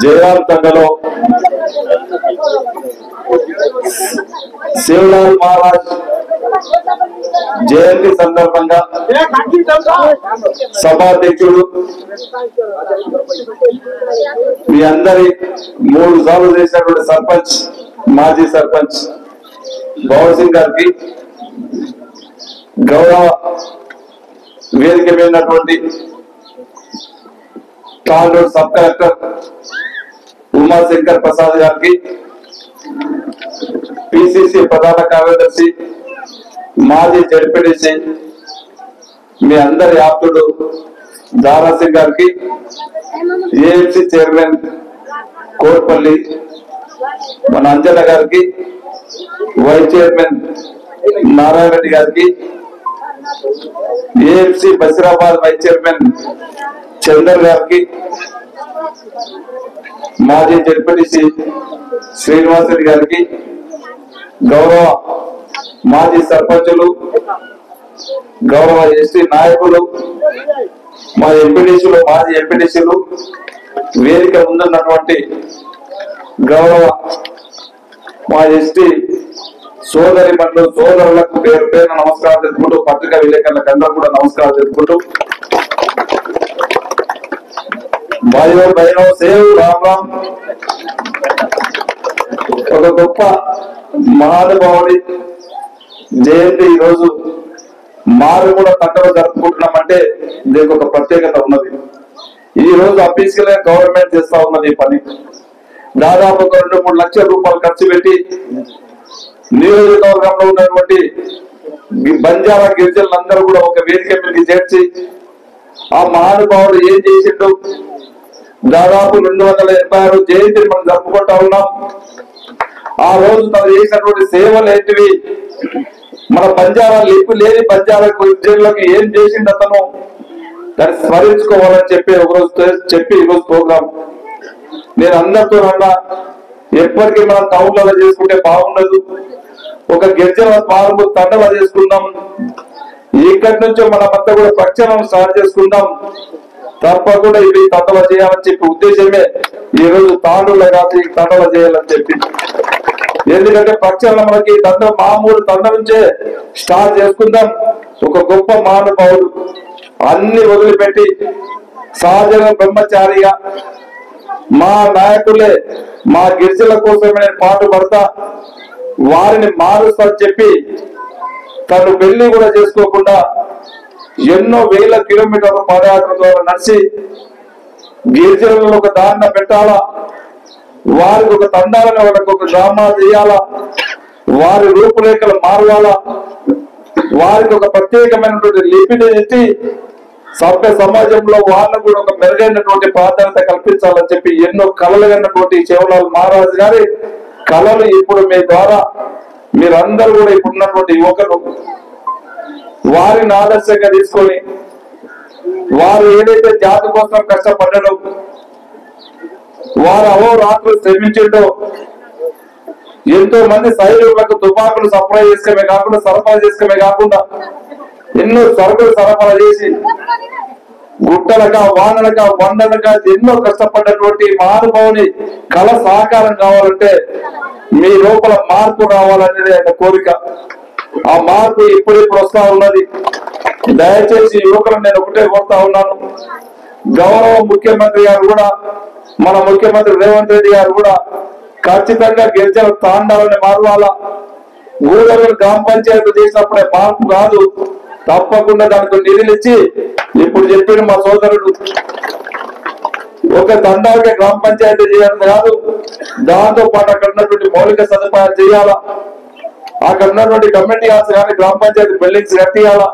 జయరాం తండలో శివలాల్ మహారాజ్ జయంతి సందర్భంగా సభాధ్యక్షుడు మీ అందరి 3 సార్లు చేసినటువంటి సర్పంచ్ మాజీ సర్పంచ్ భవన్ సింగ్ గారికి, గౌరవ వేదిక మీదటువంటి తాండూరు సబ్ కలెక్టర్ ఉమాశంకర్ ప్రసాద్ గారికి, పిసిసి ప్రధాన కార్యదర్శి మాజీ జడ్పీటీసీ మీ అందరి ఆప్తుడు దారాసింగ్ గారికి, ఏఎంసీ చైర్మన్ కోట్పల్లి మన అంజన గారికి, వైస్ చైర్మన్ నారాయణ రెడ్డి గారికి, AMC Basirabad vice chairman Chander గారికి, మాజీ జడ్పీటీసీ శ్రీనివాస్ రెడ్డి గారికి, గౌరవ మాజీ సర్పంచులు, గౌరవ ఎస్టీ నాయకులు, మా ఎంపీటీసీలు, మాజీ ఎంపీటీసీలు, వేదిక ముందున్నటువంటి గౌరవ మా ఎస్టీ సోదరి మండలి సోదరులకు పేరు పేరు నమస్కారం తెలుపుకుంటూ, పత్రికా విలేకరులకు అందరూ కూడా నమస్కారం తెలుపుకుంటూ, భాయో బహనో సేవ్ రామ్ రామ్. ఒక గొప్ప మహానుభావుడి జయంతి ఈరోజు మారుమూల తండలో జరుపుకుంటున్నామంటే దీనికి ఒక ప్రత్యేకత ఉన్నది. ఈ రోజు అఫీషియల్ గా గవర్నమెంట్ చేస్తా ఉన్నది ఈ పని. దాదాపు 2-3 లక్షల రూపాయలు ఖర్చు పెట్టి నియోజకవర్గంలో ఉన్నటువంటి బంజారా గిరిజనులందరూ కూడా ఒక వేదిక మీదకి చేర్చి ఆ మహానుభావుడు ఏం చేసిండు, దాదాపు 286 జయంతిని మనం జరుపుకుంటా ఉన్నాం. ఆ రోజు తను చేసినటువంటి సేవలు ఏంటివి, మన బంజారా లిపి లేని బంజారా గిరిజనులకు ఏం చేసిండు అతను, దాన్ని స్మరించుకోవాలని చెప్పి ఒకరోజు ఈరోజు ప్రోగ్రాం. నేను అందరితో అన్నా, ఎప్పటికీ మనం టౌన్లలో చేసుకుంటే బాగుండదు, ఒక గిరిజన మారుమూల తండలో చేసుకుందాం, ఇక్కడి నుంచో మనమంతా కూడా ప్రక్షాళన స్టార్ట్ చేసుకుందాం, తప్పకుండా ఇవి తండలో చేయాలని చెప్పి ఉద్దేశమే ఈ రోజు తాండూరులో కాదు ఈ తండలో చేయాలని చెప్పి. ఎందుకంటే ప్రక్షాళన మనకి తండ మామూలు తండ నుంచే స్టార్ట్ చేసుకుందాం. ఒక గొప్ప మహానుభావుడు అన్ని వదిలిపెట్టి సహజంగా బ్రహ్మచారిగా మా నాయకులే మా గిరిజనుల కోసమే నేను పాటు పడతా, వారిని మారుస్తా చెప్పి తను పెళ్లి కూడా చేసుకోకుండా ఎన్నో వేల కిలోమీటర్ల పాదయాత్ర ద్వారా నడిచి గిరిజనులను ఒక దారిన పెట్టాలా, వారికి ఒక తండాలని వాళ్ళకి ఒక గ్రామాలు చేయాలా, వారి రూపురేఖలు మారవాలా, వారికి ఒక ప్రత్యేకమైనటువంటి లిపిని ఎత్తి సభ్య సమాజంలో వాళ్ళకు కూడా ఒక మెరుగైనటువంటి ప్రాధాన్యత కల్పించాలని చెప్పి ఎన్నో కళలు కన్నటువంటి శివలాల్ మహారాజ్ గారి కళలు ఇప్పుడు మీ ద్వారా మీరందరూ కూడా ఇప్పుడున్నటువంటి యువకులు వారిని ఆదర్శంగా తీసుకొని వారు ఏదైతే జాతి కోసం కష్టపడ్డాడో, వారు అహోరాత్రులు శ్రమించిండో, ఎంతో మంది సైనికులకు తుపాకులు సప్లై చేసుకోమే కాకుండా సరఫరా చేసుకోమే కాకుండా ఎన్నో సరుకులు సరఫరా చేసి గుట్టలక వానలక వండలక ఎన్నో కష్టపడ్డటువంటి మహానుభావుని కళ సహకారం కావాలంటే మీ లోపల మార్పు రావాలనేది ఆయన కోరిక. ఆ మార్పు ఇప్పుడిప్పుడు వస్తా ఉన్నది. దయచేసి యువకులను నేను ఒకటే కోరుతా ఉన్నాను, గౌరవ ముఖ్యమంత్రి గారు కూడా మన ముఖ్యమంత్రి రేవంత్ రెడ్డి గారు కూడా ఖచ్చితంగా గిరిజన తాండాలని మారవాలా. ఊళ్ళో గ్రామ పంచాయతీ చేసినప్పుడే మార్పు కాదు, తప్పకుండా దానికి నిధులు ఇచ్చి ఇప్పుడు చెప్పిన మా సోదరుడు ఒక తండాలకే గ్రామ పంచాయతీ చేయడం కాదు, దాంతో పాటు అక్కడ ఉన్నటువంటి మౌలిక సదుపాయాలు చేయాలా, అక్కడ ఉన్నటువంటి కమ్యూనిటీ హాల్స్ కానీ గ్రామ పంచాయతీ బిల్డింగ్స్ కట్టియాలా,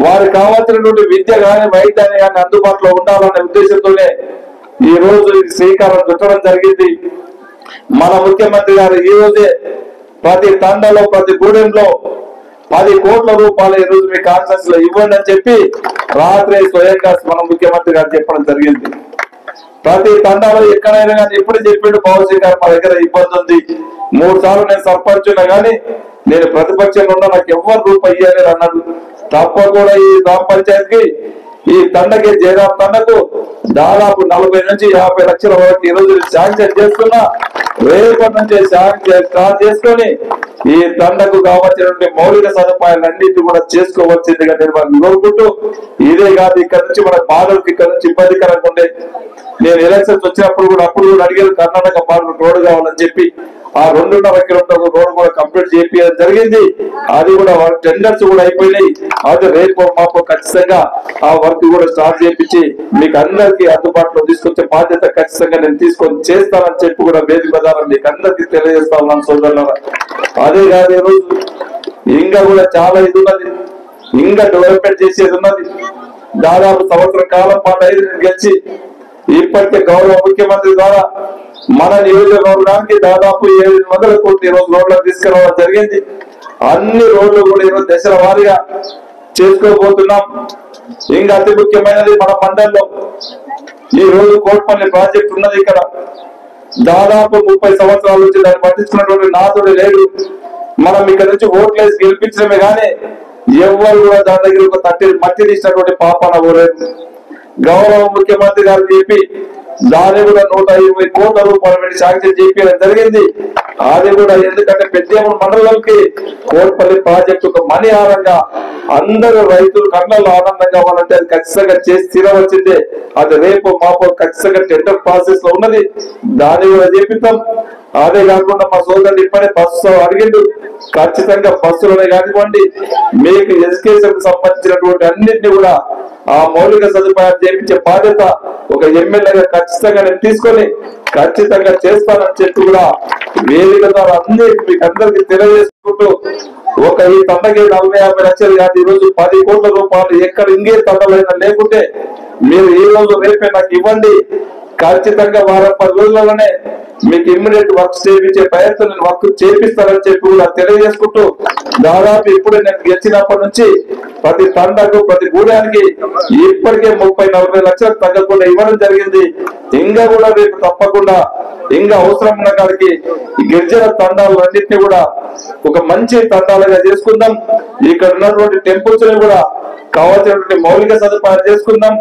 వారికి కావాల్సినటువంటి విద్య కానీ వైద్యాన్ని కానీ అందుబాటులో ఉండాలనే ఉద్దేశంతోనే ఈ రోజు శ్రీకారం చుట్టడం జరిగింది. మన ముఖ్యమంత్రి గారు ఈ రోజే ప్రతి తండలో ప్రతి గూడెంలో 10 కోట్ల రూపాయలు ఈ రోజు మీ కాన్ఫరెన్స్ లో ఇవ్వండి అని చెప్పి రాత్రి స్వయంగా మన ముఖ్యమంత్రి గారు చెప్పడం జరిగింది. ప్రతి తండాలో ఎక్కడైనా కానీ ఎప్పుడు చెప్పిండు పవన్ గారు మా దగ్గర ఇబ్బంది ఉంది, 3 సార్లు నేను సర్పంచ్ ఉన్నా కానీ నేను ప్రతిపక్షంలో ఉన్నా, నాకు ఎవరు రూపాయి ఇవ్వలేదు అన్నాడు. తప్ప కూడా ఈ గ్రామ పంచాయతీకి ఈ తండకి జయరాం తండకు దాదాపు 40 నుంచి 50 లక్షల వరకు ఈ రోజు శాంక్షన్ చేస్తున్నా. రేపటి నుంచి శాంక్షన్ స్టార్ట్ చేసుకొని ఈ తండకు కావాల్సినటువంటి మౌలిక సదుపాయాలన్నింటి కూడా చేసుకోవాల్సిందిగా నేను వాళ్ళని కోరుకుంటూ, ఇదే కాదు ఇక్కడ నుంచి మన బాధలకు ఇక్కడ నుంచి ఇబ్బందికరంగా ఉండే, నేను ఎలక్షన్స్ వచ్చినప్పుడు కూడా అప్పుడు కూడా అడిగేది కర్ణాటక బార్డర్ రోడ్డు కావాలని చెప్పి ఆ 2.5 కిలోమీటర్ల రోడ్డు కూడా కంప్లీట్ చేయించడం జరిగింది. అది కూడా టెండర్స్ కూడా అయిపోయినాయి. అది రేపు మాకు ఖచ్చితంగా ఆ వర్క్ కూడా స్టార్ట్ చేయించి మీకు అందరికీ అందుబాటులో తీసుకొచ్చే బాధ్యత ఖచ్చితంగా నేను తీసుకొని చేస్తానని చెప్పి కూడా వేదిక ద్వారా మీకు అందరికీ తెలియజేస్తా ఉన్నాను సోదరులారా. అదే కాదు ఈరోజు ఇంకా కూడా చాలా ఇది ఉన్నది, ఇంకా డెవలప్మెంట్ చేసేది ఉన్నది. దాదాపు సంవత్సరం కాలం పాటు అయింది నేను గెలిచి. ఇప్పటికే గౌరవ ముఖ్యమంత్రి ద్వారా మన నియోజకవర్గానికి దాదాపు 700 కోట్లు ఈరోజు రోడ్లకు తీసుకురావడం జరిగింది. అన్ని రోడ్లు కూడా ఈరోజు దశల వారీగా చేసుకోబోతున్నాం. ఇంకా అతి ముఖ్యమైనది మన మండలంలో ఈ రోజు కోట్పల్లి ప్రాజెక్ట్ ఉన్నది. ఇక్కడ దాదాపు 30 సంవత్సరాల నుంచి దాన్ని పట్టించుకున్నటువంటి నాదుడు లేడు. మనం ఇక్కడ నుంచి ఓట్లేసి గెలిపించడమే కానీ ఎవరు కూడా దాని దగ్గర ఒక మట్టి తీసినటువంటి పాపన పోలేదు. గౌరవ ముఖ్యమంత్రి గారు చెప్పి దాని కూడా 120 కోట్ల రూపాయలు పెట్టి శాంక్షన్ చేయడం జరిగింది. అది కూడా ఎందుకంటే పెద్దేముడు మండలంకి కోట్పల్లి ప్రాజెక్టు ఒక మణి ఆరంగా అందరూ రైతులు కళ్ళల్లో ఆనందంగా కావాలంటే అది ఖచ్చితంగా చేసి తీరవచ్చిందే. అది రేపు మాపు ఖచ్చితంగా టెండర్ ప్రాసెస్ లో ఉన్నది, దాన్ని కూడా చేపిస్తాం. అదే కాకుండా మా సోదరుడు ఇప్పుడే బస్సు అడిగిండు, ఖచ్చితంగా బస్సులోనే కానివ్వండి మీకు ఎడ్యుకేషన్ కు సంబంధించినటువంటి అన్నింటినీ కూడా ఆ మౌలిక సదుపాయాలు చేయించే బాధ్యత ఒక ఎమ్మెల్యేగా ఖచ్చితంగా నేను తీసుకొని ఖచ్చితంగా చేస్తానని చెప్పి కూడా వేదిక ద్వారా అన్ని మీకు అందరికి తెలియజేసుకుంటూ, ఒక ఈ తండకి 40-50 లక్షలు కాదు, ఈ రోజు 10 కోట్ల రూపాయలు ఎక్కడ ఇంకే తండలైనా లేకుంటే మీరు ఈ రోజు రేపే నాకు ఇవ్వండి. ఖచ్చితంగా 10 రోజులలోనే మీకు ఇమ్మీడియట్ వర్క్ చేయించే ప్రయత్నం నేను వర్క్ చేపిస్తానని చెప్పి కూడా తెలియజేసుకుంటూ, దాదాపు ఇప్పుడే నేను గెలిచినప్పటి నుంచి ప్రతి తండకు ప్రతి గూడానికి ఇప్పటికే 30-40 లక్షలకు తగ్గకుండా ఇవ్వడం జరిగింది. ఇంకా కూడా రేపు తప్పకుండా ఇంకా అవసరం ఉన్న కాడికి ఈ గిరిజన తండాలన్నింటినీ కూడా ఒక మంచి తండాలుగా చేసుకుందాం. ఇక్కడ ఉన్నటువంటి టెంపుల్స్ ని కూడా కావాల్సినటువంటి మౌలిక సదుపాయాలు చేసుకుందాం.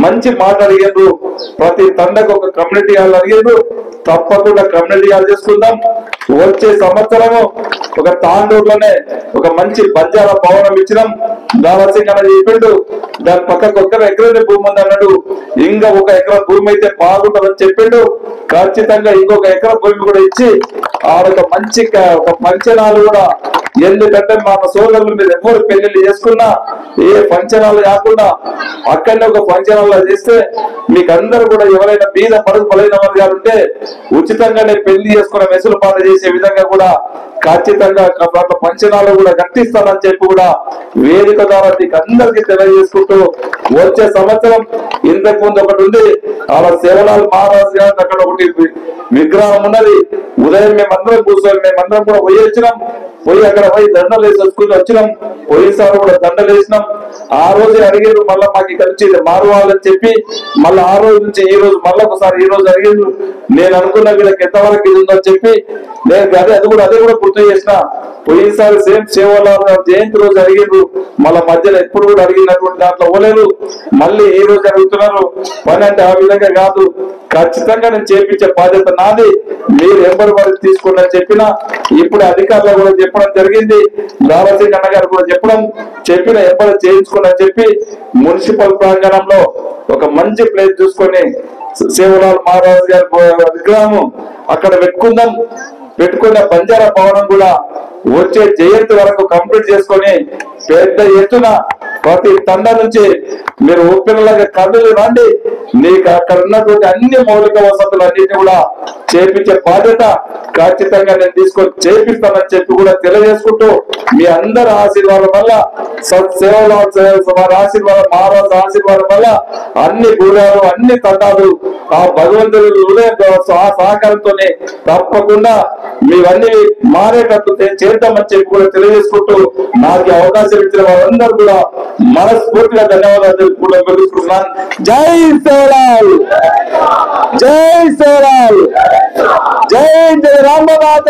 మంచి మాట అడిగారు, ప్రతి తండకు ఒక కమ్యూనిటీ హాల్ అడిగారు, తప్పకుండా కమ్యూనిటీ హాల్ చేసుకుందాం. వచ్చే సంవత్సరము ఒక తాండూరులోనే ఒక మంచి బంజారా భవనం ఇచ్చినాం. దావసింగ్ అనేది చెప్పిండు, దాని పక్కకు 1 ఎకరం భూమి ఉంది అన్నాడు. ఇంకా 1 ఎకరం భూమి అయితే బాగుంటుందని చెప్పిండు. ఖచ్చితంగా ఇంకొక ఎకరం భూమి కూడా ఇచ్చి ఆడొక మంచి ఒక పంచనాలు కూడా, ఎందుకంటే మన సోదరులు మీరు ఎవరు పెళ్లిళ్ళు చేసుకున్నా ఏ పంచనాలు కాకుండా అక్కడనే ఒక పంచనాలు చేస్తే మీకు అందరూ కూడా ఎవరైనా బీద పడుగు బలైన వర్గాలు ఉంటే ఉచితంగానే పెళ్లి చేసుకున్న వెసులుబాటు చేసే విధంగా కూడా ఖచ్చితంగా పంచనాలు కూడా కట్టిస్తానని చెప్పి కూడా వేదిక ద్వారా మీకు అందరికీ తెలియజేసుకుంటూ, వచ్చే సంవత్సరం ఇంతకు ముందు ఒకటి ఉంది అలా సేవలాల్ మహారాజ్ గారు అక్కడ ఒకటి విగ్రహం ఉన్నది. ఉదయం మేమందరం కూర్చొని మేమందరం కూడా పోయి వచ్చినాం. పోయి అక్కడ పోయి దండలు వేసి వచ్చుకుని వచ్చినాం. పోయినసారి కూడా దండలు వేసినాం. ఆ రోజే అడిగారు మళ్ళీ మాకు ఇక్కడ నుంచి మారువాలని చెప్పి, మళ్ళీ ఆ రోజు నుంచి ఈ రోజు మళ్ళీ ఒకసారి ఈ రోజు అడిగారు. నేను అనుకున్న వీళ్ళకి ఎంతవరకు ఇది ఉందని చెప్పి నేను అది కూడా గుర్తు చేసిన. పోయినసారి సేమ్ సేవలాల్ జయంతి రోజు అడిగారు, మళ్ళీ మధ్యలో ఎప్పుడు కూడా అడిగినటువంటి దాంట్లో పోలేదు. మళ్ళీ ఈ రోజు అడుగుతున్నారు. పని అంటే ఆ విధంగా కాదు, ఖచ్చితంగా నేను చేపించే బాధ్యత నాది, మీరు ఎంబడి వారికి తీసుకోండి అని చెప్పిన. ఇప్పుడు అధికారులు కూడా చెప్పడం జరిగింది, దావసింగ్ అన్న గారు కూడా చెప్పిన ఎంబడి చేయించుకోండి అని చెప్పి మున్సిపల్ ప్రాంగణంలో ఒక మంచి ప్లేస్ చూసుకొని సేవలాల్ మహారాజ్ గారి విగ్రహం అక్కడ పెట్టుకున్న బంజారా భవనం కూడా వచ్చే జయంతి వరకు కంప్లీట్ చేసుకొని పెద్ద ఎత్తున ప్రతి తండ నుంచి మీరు ఓపెన్లాగా కదులు రండి. నీకు అక్కడ ఉన్నటువంటి అన్ని మౌలిక వసతులు అన్నింటినీ కూడా చేపించే బాధ్యత ఖచ్చితంగా నేను తీసుకొని చేపిస్తానని చెప్పి కూడా తెలియజేసుకుంటూ, మీ అందరి ఆశీర్వాదం వల్ల వారి ఆశీర్వాదం మహారాజు ఆశీర్వాదం వల్ల అన్ని గూడాలు అన్ని తండాలు ఆ భగవంతుడి సహకారంతోనే తప్పకుండా మీవన్నీ మారేటట్టు చేద్దామని చెప్పి కూడా తెలియజేసుకుంటూ, నాకు అవకాశం ఇచ్చిన వాళ్ళందరూ కూడా మనస్ఫూర్తిగా ధన్యవాదాలు కూడా తెలుసుకుంటున్నాను. జై సేవలాల్, జై సేవలాల్, జై జయ రామమాత.